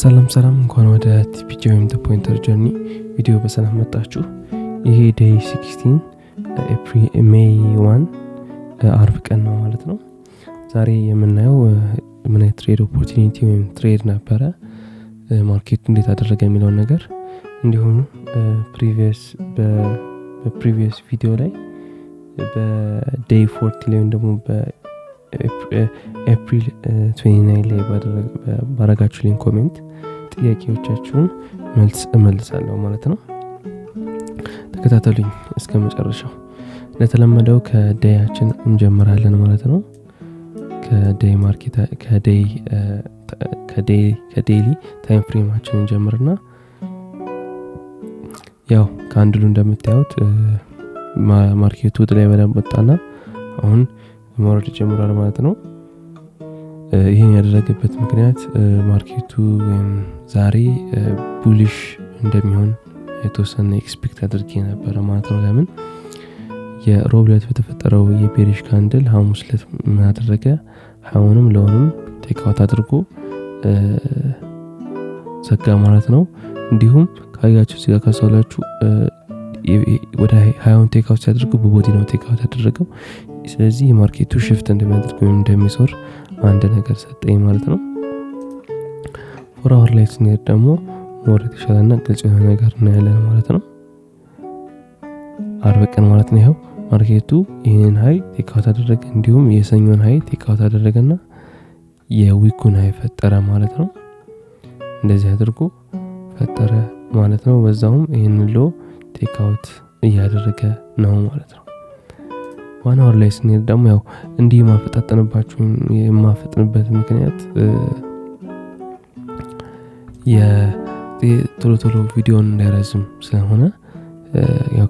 ሰላም እንኳን ወደ ቲፒጂ ወይም ዘ ፖይንተር ጀርኒ ቪዲዮ በሰላም መጣችሁ። ይሄ ዴይ 16 ሜይ 1 አርብ ቀን ነው ማለት ነው። ዛሬ የምናየው ምን አይነት ትሬድ ኦፖርቹኒቲ ወይም ትሬድ ነበረ፣ ማርኬቱ እንዴት አደረገ የሚለውን ነገር እንዲሁም በፕሪቪየስ ቪዲዮ ላይ በዴይ 40 ላይ ደግሞ በኤፕሪል 29 ላይ ባረጋችሁልኝ ኮሜንት ጥያቄዎቻችሁን መልስ እመልሳለሁ ማለት ነው። ተከታተሉኝ እስከ መጨረሻው። እንደተለመደው ከዴያችን እንጀምራለን ማለት ነው። ከዴይ ማርኬት ከዴይሊ ታይም ፍሬማችን እንጀምርና ያው ካንድሉ እንደምታዩት ማርኬቱ ላይ በደንብ ወጣና አሁን መውረድ ጀምሯል ማለት ነው። ይሄን ያደረገበት ምክንያት ማርኬቱ ዛሬ ቡሊሽ እንደሚሆን የተወሰነ ኤክስፔክት አድርጌ ነበር ማለት ነው። ለምን የሮብ ዕለት በተፈጠረው የቤሪሽ ካንድል ሐሙስ ዕለት ምን አደረገ? ሃውንም ሎውንም ቴክ አውት አድርጎ ዘጋ ማለት ነው። እንዲሁም ካያችሁ እዚህ ጋር ካሳላችሁ ወደ ሃውን ቴክ አውት ሲያደርጉ በቦዲ ነው ቴክ አውት ያደረገው። ስለዚህ የማርኬቱ ሽፍት እንደሚያደርግ ወይም እንደሚሶር አንድ ነገር ሰጠኝ ማለት ነው። ፎር አወር ላይ ስንሄድ ደግሞ ሞር የተሻለና ግልጽ የሆነ ነገር እናያለን ማለት ነው። አርብ ቀን ማለት ነው። ይኸው ማርኬቱ ይህንን ሃይ ቴክ አውት አደረገ፣ እንዲሁም የሰኞን ሃይ ቴክ አውት አደረገና የዊኩን ሃይ ፈጠረ ማለት ነው። እንደዚህ አድርጎ ፈጠረ ማለት ነው። በዛውም ይህንን ሎ ቴክ አውት እያደረገ ነው ማለት ነው። ዋን አወር ላይ ስንሄድ ደግሞ ያው እንዲህ ማፈጣጠንባችሁ የማፈጥንበት ምክንያት ቶሎ ቪዲዮን እንዳይረዝም ስለሆነ ያው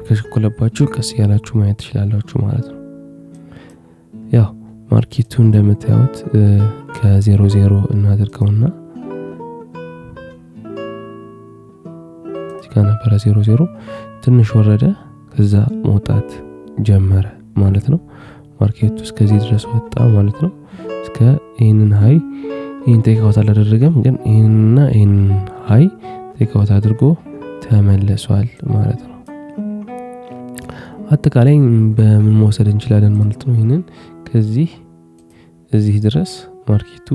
ከሽኮለባችሁ ቀስ ያላችሁ ማየት ትችላላችሁ ማለት ነው። ያው ማርኬቱ እንደምታዩት ከ00 እናደርገውና እዚህ ጋር ነበር 00 ትንሽ ወረደ፣ ከዛ መውጣት ጀመረ ማለት ነው። ማርኬቱ እስከዚህ ድረስ ወጣ ማለት ነው። እስከ ይሄንን ሃይ ይሄን ቴክ አውት አላደረገም፣ ግን ይሄንና ይሄን ሃይ ቴክ አውት አድርጎ ተመለሷል ማለት ነው። አጠቃላይ በምን መውሰድ እንችላለን ማለት ነው? ይሄንን ከዚህ እዚህ ድረስ ማርኬቱ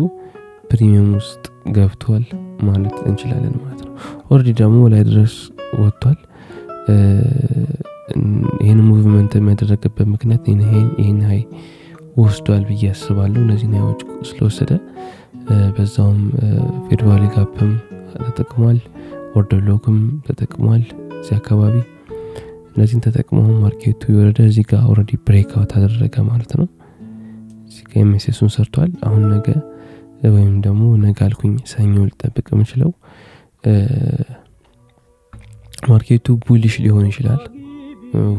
ፕሪሚየም ውስጥ ገብቷል ማለት እንችላለን ማለት ነው። ኦልሬዲ ደግሞ ላይ ድረስ ወጥቷል። ይሄን ሙቭመንት የሚያደርግበት ምክንያት ይሄን ሃይ ወስዷል ብዬ አስባለሁ። እነዚህ ሃዮች ስለወሰደ በዛውም ፌድ ቫሊ ጋፕም ተጠቅሟል፣ ኦርደር ሎክም ተጠቅሟል። እዚህ አካባቢ እነዚህን ተጠቅሞ ማርኬቱ የወረደ እዚህ ጋር ኦልሬዲ ብሬክ አውት አደረገ ማለት ነው። እዚህ ጋር ኤምኤስኤሱን ሰርቷል። አሁን ነገ ወይም ደግሞ ነገ አልኩኝ ሰኞ ልጠብቅ የምችለው ማርኬቱ ቡሊሽ ሊሆን ይችላል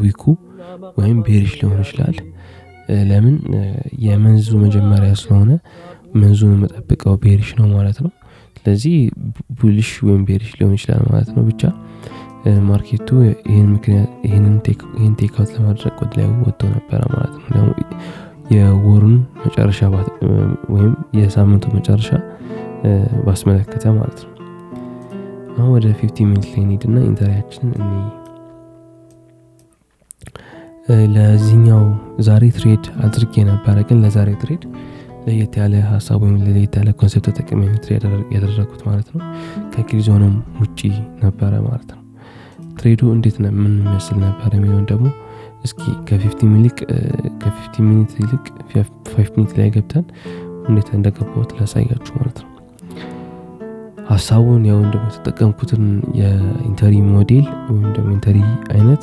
ዊኩ፣ ወይም ቤሪሽ ሊሆን ይችላል። ለምን የመንዙ መጀመሪያ ስለሆነ መንዙን መጠብቀው ቤሪሽ ነው ማለት ነው። ስለዚህ ቡሊሽ ወይም ቤሪሽ ሊሆን ይችላል ማለት ነው። ብቻ ማርኬቱ ይሄንን ቴክ አውት ለማድረግ ወደ ላይ ወጥቶ ነበር ማለት ነው። ደግሞ የወሩን መጨረሻ ወይም የሳምንቱ መጨረሻ ባስመለከተ ማለት ነው። አሁን ወደ 50 ሚኒት ላይ እንሂድና ኢንተሪያችንን ለዚህኛው ዛሬ ትሬድ አድርጌ ነበር፣ ግን ለዛሬ ትሬድ ለየት ያለ ሐሳብ ወይም ለየት ያለ ኮንሰፕት ተጠቅሜ ትሬድ ያደረኩት ማለት ነው። ከግሪዞንም ውጪ ነበረ ማለት ነው። ትሬዱ እንዴት ነው ምን መስል ነበር የሚሆን ደግሞ እስኪ ከ50 ሚኒት ይልቅ 5 ሚኒት ላይ ገብተን እንዴት እንደገባሁት ላሳያችሁ ማለት ነው። ሐሳቡን ያው እንደው ተጠቀምኩትን የኢንተሪ ሞዴል ወይም ደግሞ ኢንተሪ አይነት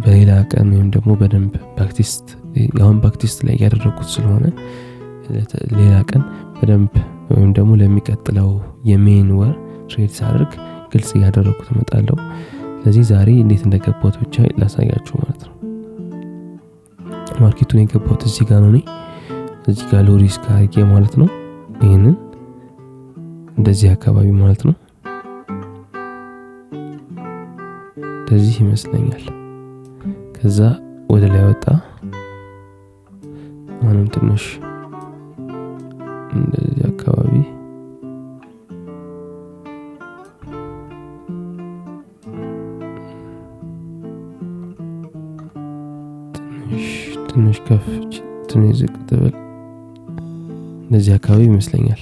በሌላ ቀን ወይም ደግሞ በደንብ ባክቲስት ላይ ያደረኩት ስለሆነ ሌላ ቀን በደንብ ወይም ደግሞ ለሚቀጥለው የሜን ወር ትሬድ ሳደርግ ግልጽ ያደረኩት እመጣለሁ። ስለዚህ ዛሬ እንዴት እንደገባሁት ብቻ ላሳያችሁ ማለት ነው። ማርኬቱን የገባሁት እዚህ ጋር ነው። እዚህ ጋር ሎ ሪስክ አድርጌ ማለት ነው። ይሄንን እንደዚህ አካባቢ ማለት ነው። እንደዚህ ይመስለኛል። ከዛ ወደ ላይ ወጣ። አሁንም ትንሽ እንደዚህ አካባቢ ትንሽ ከፍ ትንሽ ዝቅ ተበል እንደዚህ አካባቢ ይመስለኛል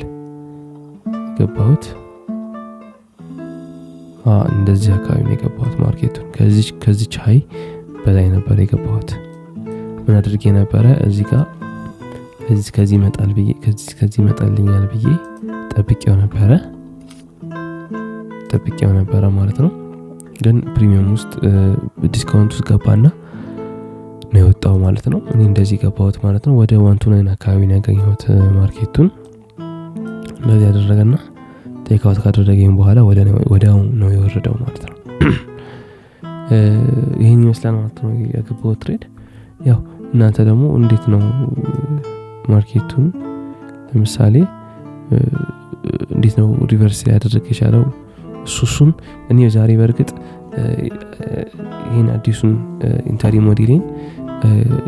ገባሁት። እንደዚህ አካባቢ ነው የገባሁት ማርኬቱን። ከዚህ ቻይ በላይ ነበር የገባሁት። ምን አድርጌ ነበረ እዚህ ጋር ከዚህ ይመጣል ብዬ ከዚህ ይመጣልኛል ብዬ ጠብቄው ነበረ ማለት ነው። ግን ፕሪሚየም ውስጥ ዲስካውንት ውስጥ ገባና ነው የወጣው ማለት ነው። እኔ እንደዚህ ገባሁት ማለት ነው። ወደ 129 አካባቢ ነው ያገኘሁት ማርኬቱን። እንደዚህ ያደረገና ቴክ አውት ካደረገኝ በኋላ ወዲያው ነው የወረደው ማለት ነው። ይሄን ይመስላል ማለት ነው የገባው ትሬድ። ያው እናንተ ደግሞ እንዴት ነው ማርኬቱን ለምሳሌ እንዴት ነው ሪቨርስ ያደረገ ይችላል እሱን እኔ ዛሬ በርግጥ ይሄን አዲሱን ኢንተሪ ሞዴልን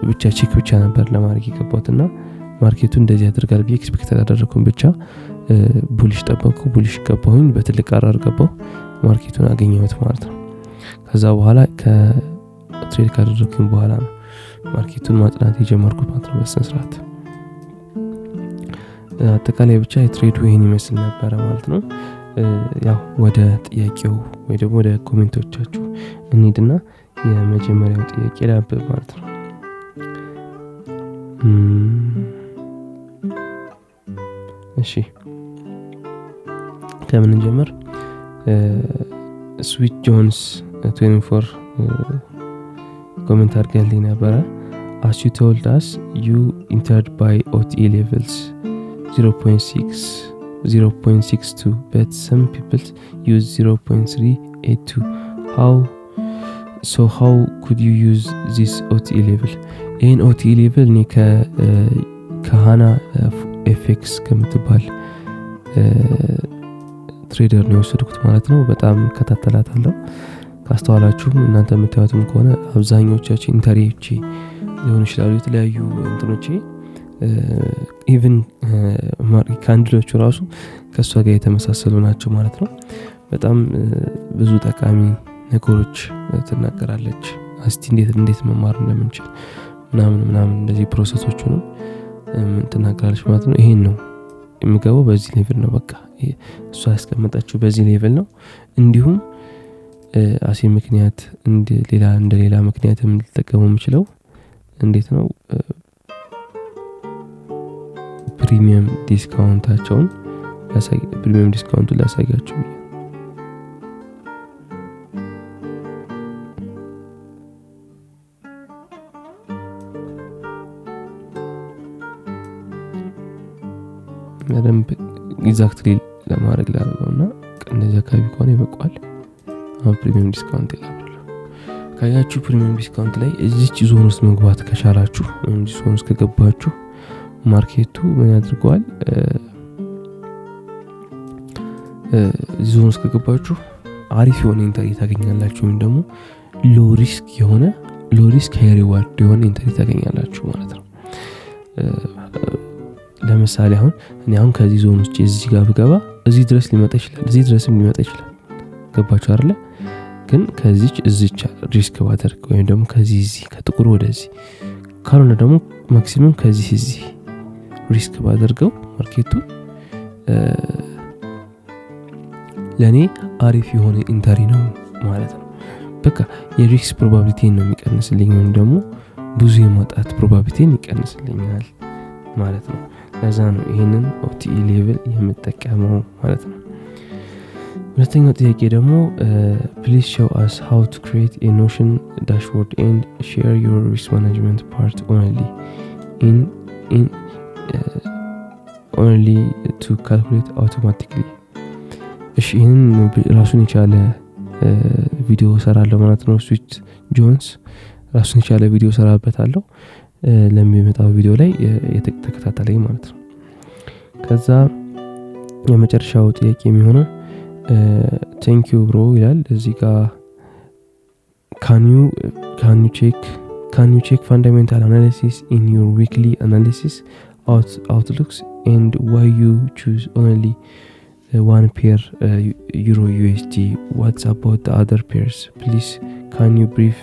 ብቻ ቼክ ብቻ ነበር ለማድረግ የገባሁትና ማርኬቱ እንደዚህ ያደርጋል ብዬ ኤክስፔክት አደረኩኝ። ብቻ ቡሊሽ ጠበቅኩ፣ ቡሊሽ ገባሁኝ፣ በትልቅ አራር ገባሁ፣ ማርኬቱን አገኘሁት ማለት ነው። ከዛ በኋላ ከትሬድ ካደረኩኝ በኋላ ነው ማርኬቱን ማጥናት የጀመርኩት ማለት ነው በስነ ስርዓት። አጠቃላይ ብቻ የትሬዱ ይሄን ይመስል ነበር ማለት ነው። ያው ወደ ጥያቄው ወይ ደግሞ ወደ ኮሜንቶቻችሁ እንሂድና የመጀመሪያው ጥያቄ ላንብብ ማለት ነው። እሺ ከምን እንጀምር? ስዊት ጆንስ 24 ኮሜንት አድርገልኝ ነበረ። As you told us, you entered by OTE levels 0.62, but some people use 0.382. How could you use this OTE level? ይህን OTE level እኔ ከሃና ኤፍኤክስ ከምትባል ትሬደር ነው የወሰድኩት ማለት ነው። በጣም ከታተላታለሁ። ካስተዋላችሁም እናንተ የምታዩትም ከሆነ አብዛኞቻችን ኢንተሪዎች ሊሆን ይችላሉ የተለያዩ እንትኖቼ ኢቭን ካንድሎቹ ራሱ ከሷ ጋር የተመሳሰሉ ናቸው ማለት ነው። በጣም ብዙ ጠቃሚ ነገሮች ትናገራለች። እስቲ እንዴት መማር እንደምንችል ምናምን እንደዚህ ፕሮሰሶቹንም ትናገራለች ማለት ነው። ይሄን ነው የሚገባው በዚህ ሌቭል ነው። በቃ እሷ ያስቀመጠችው በዚህ ሌቭል ነው። እንዲሁም አሲ ምክንያት እንደ ሌላ ምክንያትም ልጠቀመው የምችለው እንዴት ነው ፕሪሚየም ዲስካውንቱን ላሳያችሁ። በደንብ ኤግዛክትሊ ለማድረግ ላደርገውና እንደዚህ አካባቢ ከሆነ ይበቃዋል። አሁን ፕሪሚየም ዲስካውንት ይላል። ካያችሁ ፕሪሚየም ዲስካውንት ላይ እዚች ዞን ውስጥ መግባት ከቻላችሁ ወይም እዚህ ዞን ውስጥ ከገባችሁ ማርኬቱ ምን ያድርገዋል? እዚህ ዞን ውስጥ ከገባችሁ አሪፍ የሆነ ኢንተሪ ታገኛላችሁ፣ ወይም ደግሞ ሎ ሪስክ ሃይ ሪዋርድ የሆነ ኢንተሪ ታገኛላችሁ ማለት ነው። ለምሳሌ አሁን ከዚህ ዞን ውስጥ እዚህ ጋር ብገባ እዚህ ድረስ ሊመጣ ይችላል፣ እዚህ ድረስም ሊመጣ ይችላል። ገባችሁ አይደል? ግን እዚች ሪስክ ባደርግ ወይም ደግሞ ከዚህ ከጥቁር ወደዚህ ካልሆነ ደግሞ ማክሲመም ከዚህ ሪስክ ባደርገው ማርኬቱ ለኔ አሪፍ የሆነ ኢንተሪ ነው ማለት ነው። በቃ የሪስክ ፕሮባቢሊቲን ነው የሚቀንስልኝ ወይም ደግሞ ብዙ የማጣት ፕሮባቢሊቲን ይቀንስልኛል ማለት ነው። ለዛ ነው ይሄንን OTE ሌቭል የምጠቀመው ማለት ነው። ሁለተኛው ጥያቄ ደግሞ please show us how to create a Notion dashboard and share your risk management part only to calculate automatically. እሺ ይሄንን ራሱን የቻለ ቪዲዮ ሰራለሁ ማለት ነው። ስዊት ጆንስ ራሱን የቻለ ቪዲዮ ሰራበታለሁ ለሚመጣው ቪዲዮ ላይ የተከታተለኝ ማለት ነው። ከዛ የመጨረሻው ጥያቄ የሚሆነው thank you bro ይላል እዚህ ጋር can you check fundamental analysis in your weekly analysis outlooks and why you choose only one pair euro USD? What's about the other pairs? Please can you brief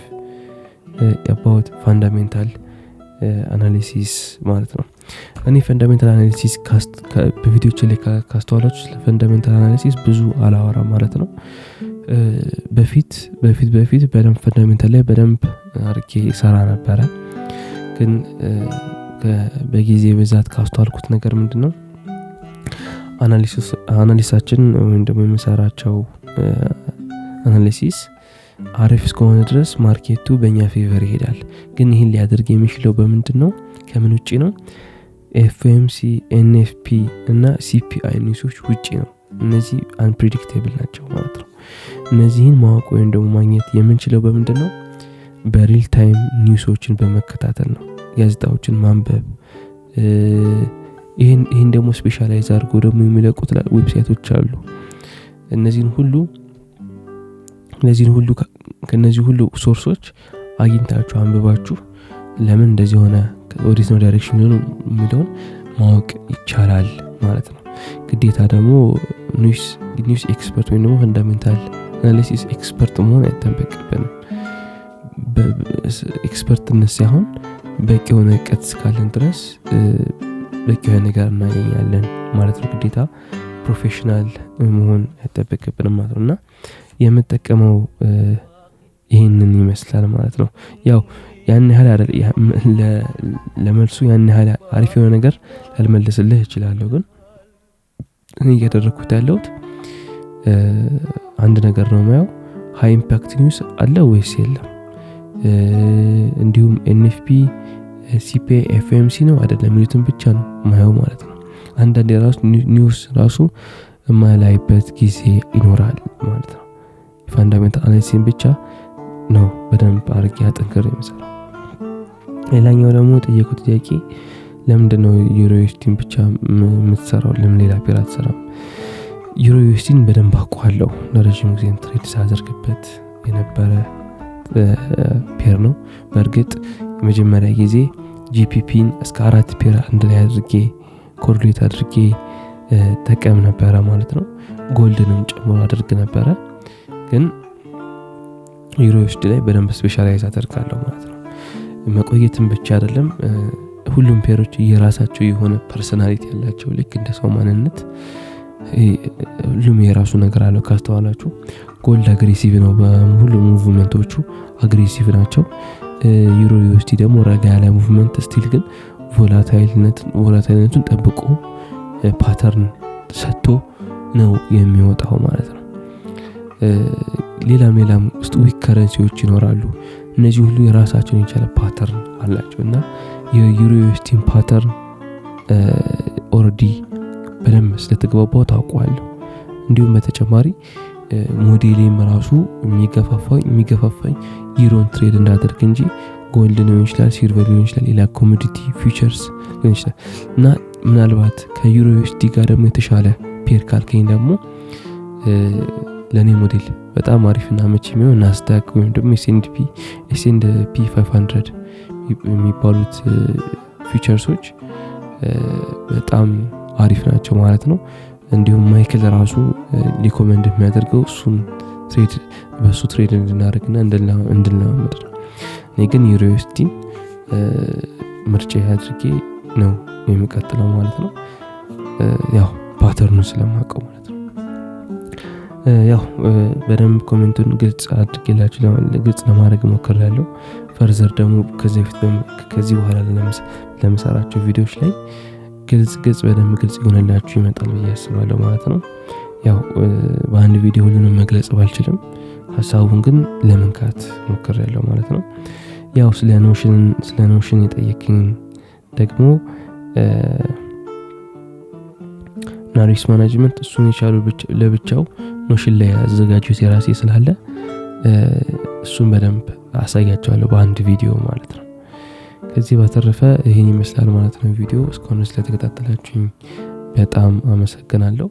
about fundamental አናሊሲስ ማለት ነው። እኔ ፈንዳሜንታል አናሊሲስ በቪዲዮች ላይ ካስተዋላችሁ ስለ ፈንዳሜንታል አናሊሲስ ብዙ አላወራም ማለት ነው። በፊት በደንብ ፈንዳሜንታል ላይ በደንብ አርጌ ሰራ ነበረ። ግን በጊዜ ብዛት ካስተዋልኩት ነገር ምንድነው አናሊሳችን ወይም ደግሞ የምሰራቸው አናሊሲስ አሪፍ እስከሆነ ድረስ ማርኬቱ በእኛ ፌቨር ይሄዳል። ግን ይህን ሊያደርግ የሚችለው በምንድነው? ከምን ውጪ ነው? ኤፍኤምሲ፣ ኤንኤፍፒ እና ሲፒአይ ኒውሶች ውጪ ነው። እነዚህ አንፕሬዲክቴብል ናቸው ማለት ነው። እነዚህን ማወቅ ወይም ደግሞ ማግኘት የምንችለው በምንድነው? በሪል ታይም ኒውሶችን በመከታተል ነው። ጋዜጣዎችን ማንበብ። ይህን ደግሞ ስፔሻላይዝ አድርጎ ደግሞ የሚለቁት ዌብሳይቶች አሉ። ከነዚህ ሁሉ ሶርሶች አግኝታችሁ አንብባችሁ ለምን እንደዚህ ሆነ፣ ወዴት ነው ዳይሬክሽን የሚለውን ማወቅ ይቻላል ማለት ነው። ግዴታ ደግሞ ኒውስ ኤክስፐርት ወይም ደግሞ ፈንዳሜንታል አናሊሲስ ኤክስፐርት መሆን አይጠበቅብንም። ኤክስፐርትነት ሳይሆን በቂ የሆነ እውቀት እስካለን ድረስ በቂ የሆነ ነገር እናገኛለን ማለት ነው። ግዴታ ፕሮፌሽናል መሆን አይጠበቅብንም ማለት ነው። እና የምጠቀመው ይህንን ይመስላል ማለት ነው። ያው ያን ያህል አይደል ለመልሱ ያን ያህል አሪፍ የሆነ ነገር ላልመልስልህ እችላለሁ። ግን እኔ እያደረኩት ያለሁት አንድ ነገር ነው ማየው፣ ሃይ ኢምፓክት ኒውስ አለ ወይስ የለም፣ እንዲሁም ኤንኤፍፒ፣ ሲፒአይ፣ ኤፍኤምሲ ነው አይደለም የሚሉትን ብቻ ነው ማየው ማለት ነው። አንዳንዴ ራሱ ኒውስ ራሱ የማላይበት ጊዜ ይኖራል ማለት ነው። ፈንዳሜንታል አናሊሲስ ብቻ ነው በደንብ አርጌ አጠንክሬ የምሰራው። ሌላኛው ደግሞ ጠየቁት ጥያቄ ለምንድነው ዩሮዩኤስዲን ብቻ የምትሰራው? ለምን ሌላ ፔር አትሰራም? ዩሮዩኤስዲን በደንብ አውቀዋለሁ። ለረጅም ጊዜ ትሬድ ሳደርግበት የነበረ ፔር ነው። በእርግጥ የመጀመሪያ ጊዜ ጂፒፒን እስከ 4 ፔር አንድ ላይ አድርጌ ኮሪሌት አድርጌ ተቀም ነበረ ማለት ነው። ጎልድንም ጨምሮ አድርግ ነበረ። ግን ዩሮዩኤስዲ ላይ በደንብ ስፔሻላይዝ አደርጋለሁ ማለት ነው። መቆየትም ብቻ አይደለም፣ ሁሉም ፔሮች የራሳቸው የሆነ ፐርሰናሊቲ ያላቸው፣ ልክ እንደ ሰው ማንነት ሁሉም የራሱ ነገር አለው። ካስተዋላችሁ ጎልድ አግሬሲቭ ነው፣ በሁሉ ሙቭመንቶቹ አግሬሲቭ ናቸው። ዩሮዩኤስዲ ደግሞ ረጋ ያለ ሙቭመንት ስቲል ግን ቮላታይልነቱን ጠብቆ ፓተርን ሰጥቶ ነው የሚወጣው ማለት ነው። ሌላም ውስጥ ዊክ ከረንሲዎች ይኖራሉ። እነዚህ ሁሉ የራሳቸውን የቻለ ፓተርን አላቸው እና የዩሮዩኤስዲን ፓተርን ኦልሬዲ በደንብ ስለተግባባው ታውቋለሁ። እንዲሁም በተጨማሪ ሞዴሌም ራሱ የሚገፋፋኝ ዩሮን ትሬድ እንዳደርግ እንጂ ጎልድ ሊሆን ይችላል፣ ሲልቨር ሊሆን ይችላል፣ ሌላ ኮሞዲቲ ፊውቸርስ ሊሆን ይችላል እና ምናልባት ከዩሮዩኤስዲ ጋር ደግሞ የተሻለ ፔር ካልከኝ ደግሞ ለኔ ሞዴል በጣም አሪፍና መቼ የሚሆን ናስዳክ ወይም ደግሞ ኤስኤንፒ 500 የሚባሉት ፊውቸርሶች በጣም አሪፍ ናቸው ማለት ነው። እንዲሁም ማይክል ራሱ ሊኮመንድ የሚያደርገው በሱ ትሬድ እንድናደርግና እንድንለማመድ ነው። እኔ ግን ዩሮዩኤስዲን ምርጫ አድርጌ ነው የሚቀጥለው ማለት ነው። ያው ፓተርኑን ስለማውቀው ማለት ነው። ያው በደንብ ኮሜንቱን ግልጽ አድርጌላችሁ ግልጽ ለማድረግ ሞክሬያለሁ። ፈርዘር ደግሞ ከዚህ በኋላ ለምሰራቸው ቪዲዮዎች ላይ በደንብ ግልጽ ይሆንላችሁ ይመጣል ብዬ አስባለሁ ማለት ነው። ያው በአንድ ቪዲዮ ሁሉንም መግለጽ ባልችልም ሀሳቡን ግን ለመንካት ሞክሬያለሁ ማለት ነው። ያው ስለ ኖሽን የጠየቅኝ ደግሞ እና ሪስክ ማኔጅመንት እሱን የቻሉ ለብቻው ኖሽን ላይ አዘጋጁት የራሴ ስላለ እሱን በደንብ አሳያቸዋለሁ በአንድ ቪዲዮ ማለት ነው። ከዚህ በተረፈ ይሄን ይመስላል ማለት ነው ቪዲዮ። እስካሁን ስለተከታተላችሁኝ በጣም አመሰግናለሁ።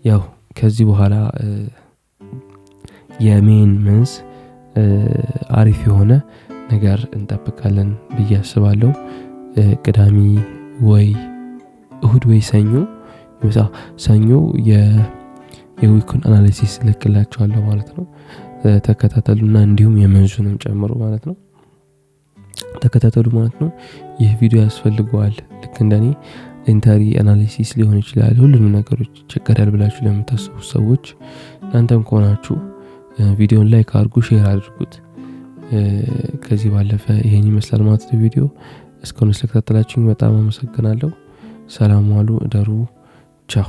ያው ከዚህ በኋላ የሜን መንዝ አሪፍ የሆነ ነገር እንጠብቃለን ብዬ አስባለሁ። ቅዳሜ ወይ እሁድ ወይ ሰኞ የዊኩን አናሊሲስ ልክላችኋለሁ ማለት ነው። ተከታተሉና እንዲሁም የመንዙንም ጨምሩ ማለት ነው። ተከታተሉ ማለት ነው። ይህ ቪዲዮ ያስፈልገዋል ልክ እንደኔ ኢንተሪ አናሊሲስ ሊሆን ይችላል። ሁሉንም ነገሮች ይቸገራል ብላችሁ ለምታስቡ ሰዎች እናንተም ከሆናችሁ ቪዲዮን ላይክ አድርጉ፣ ሼር አድርጉት። ከዚህ ባለፈ ይሄን ይመስላል ማለት ነው ቪዲዮ። እስካሁን ስለተከታተላችሁኝ በጣም አመሰግናለሁ። ሰላም ዋሉ፣ እደሩ። ቻው